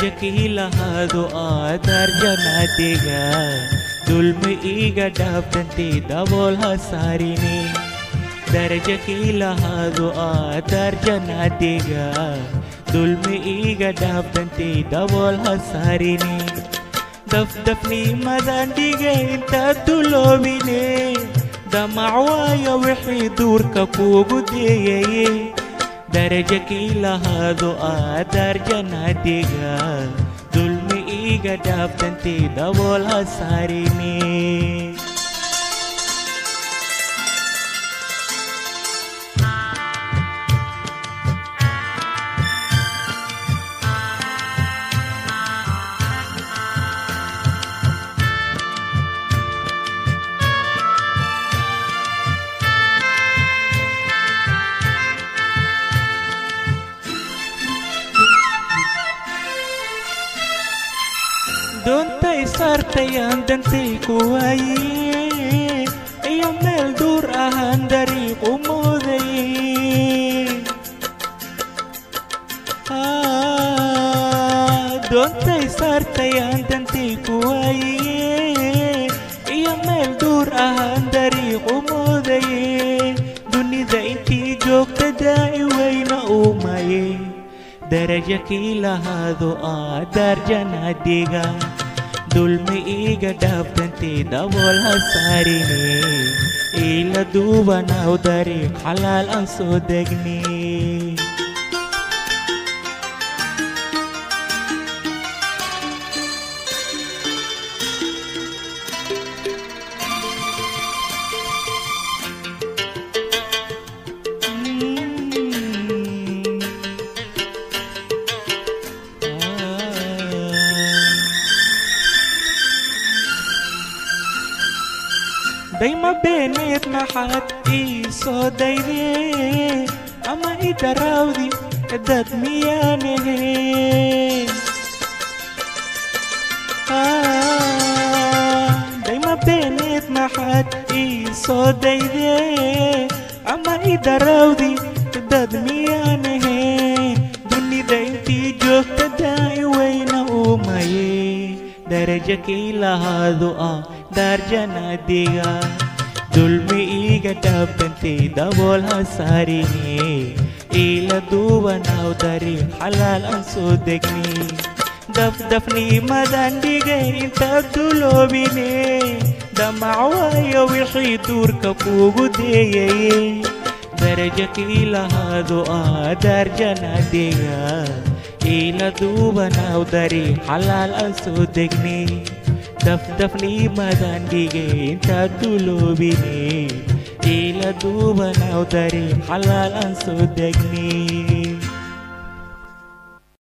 darajaki lahado darjanadiga dulmi iga dhaabtante dabool hasaarine darajaki lahado darjanadiga dulmi iga dhaabtante dabool hasaarine dafdafni madandiga inta duloobine damacwaaya wixii duurka kuugu deeyaye darajaki lahado darjanadiga dulmi iga dhaabtante dabool hasaarine doontay saartay aan dantay ku waaye iyo meel duur ahaan dariiq u mooday doontay saartay aan dantay ku waaye iyo meel duur ahaan dariiq u mooday dunida intii joogta daa'i weyna uu maye darajaki lahado darjanadiga dulmi iga dhaabtante dabool hasaarine ila duubanaw dariiq xalaal aan soo degne dayma beeneed maxaad ii soo dayde ama i darawdi dad miyaanahe dayma beeneed maxaad ii soo dayde ama i darawdi dad miyaanahe dunida intii joogta daa'i weyna uu maye darajaki lahado darjanadiga dulmi iga dhaabtante dabool hasaarine ila duubanaw dariiq xalaal aan soo degne dafdafni madandiga inta duloobine damacwaaya wixii duurka kuugu deeyaye darajaki lahado darjanadiga ila duubanaw dariiq xalaal aan soo degne dafdafni madandiga inta duloobine ila duubanaw dariiq xalaal aan soo degne